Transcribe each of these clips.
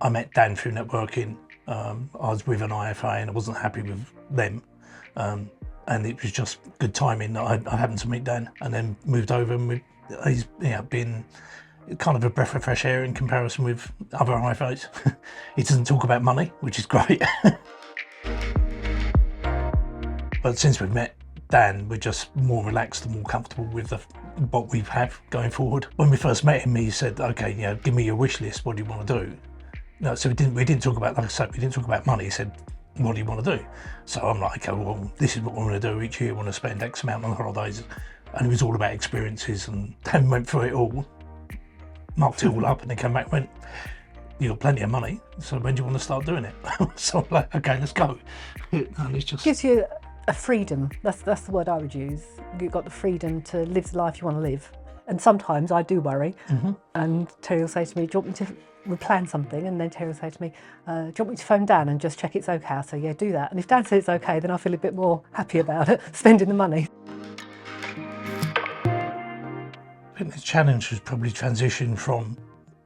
I met Dan through networking. I was with an IFA and I wasn't happy with them. And it was just good timing that I happened to meet Dan and then moved over, and he's been kind of a breath of fresh air in comparison with other IFAs. He doesn't talk about money, which is great. But since we've met Dan, we're just more relaxed and more comfortable with what we have going forward. When we first met him, he said, okay, give me your wish list, what do you want to do? No, so we didn't talk about, like I said, we didn't talk about money. He said, what do you want to do? So I'm like, okay, well, this is what I want to do each year. I want to spend X amount on holidays. And it was all about experiences, and Dan went through it all, marked it all up, and then came back and went, you got plenty of money, so when do you want to start doing it? So I'm like, okay, let's go. And it's just gives you a freedom. That's the word I would use. You've got the freedom to live the life you want to live. And sometimes I do worry, and Terry will say to me, do you want me to plan something? And then Terry will say to me, do you want me to phone Dan and just check it's okay? I say, yeah, do that. And if Dan says it's okay, then I feel a bit more happy about it, spending the money. I think the challenge was probably transition from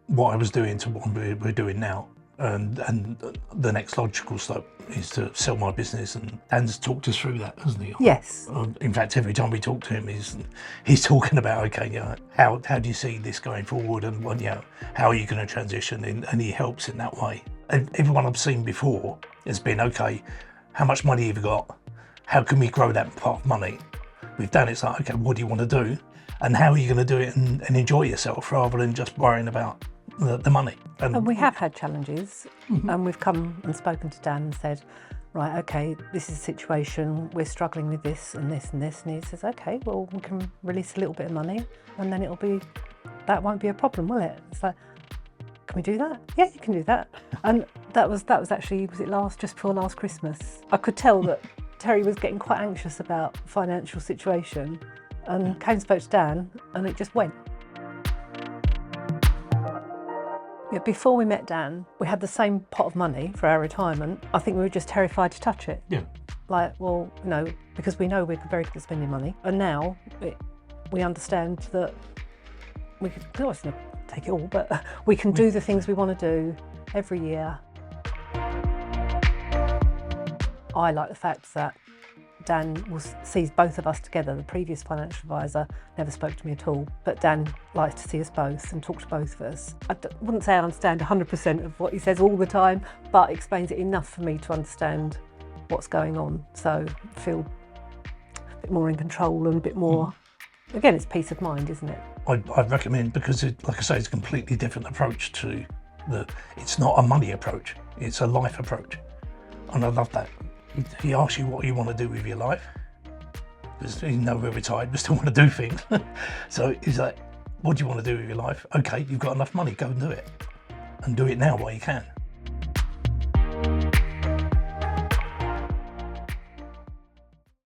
what I was doing to what we're doing now. And the next logical step is to sell my business, and Dan's talked us through that, hasn't he? Yes. In fact, every time we talk to him, he's talking about, okay, how do you see this going forward, and how are you going to transition, and he helps in that way. Everyone I've seen before has been, okay, how much money have you got? How can we grow that pot of money? With Dan, it's like, okay, what do you want to do? And how are you going to do it and enjoy yourself rather than just worrying about the money? And we have had challenges, and we've come and spoken to Dan and said, right, okay, this is a situation, we're struggling with this and this and this. And he says, okay, well, we can release a little bit of money, and then that won't be a problem, will it? It's like, can we do that? Yeah, you can do that. And that was actually, was it just before last Christmas? I could tell that Terry was getting quite anxious about the financial situation, and came and spoke to Dan, and it just went. Yeah, before we met Dan, we had the same pot of money for our retirement. I think we were just terrified to touch it. Yeah. Like, well, because we know we're very good at spending money. And now we understand that we can obviously not take it all, but we can do the things we want to do every year. I like the fact that Dan sees both of us together. The previous financial advisor never spoke to me at all, but Dan likes to see us both and talk to both of us. I wouldn't say I understand 100% of what he says all the time, but explains it enough for me to understand what's going on. So I feel a bit more in control and a bit more, again, it's peace of mind, isn't it? I'd recommend, because like I say, it's a completely different approach to it's not a money approach, it's a life approach. And I love that. He asks you what you want to do with your life, because you know we're retired, we still want to do things. So he's like, what do you want to do with your life? Okay, you've got enough money, go and do it. And do it now while you can.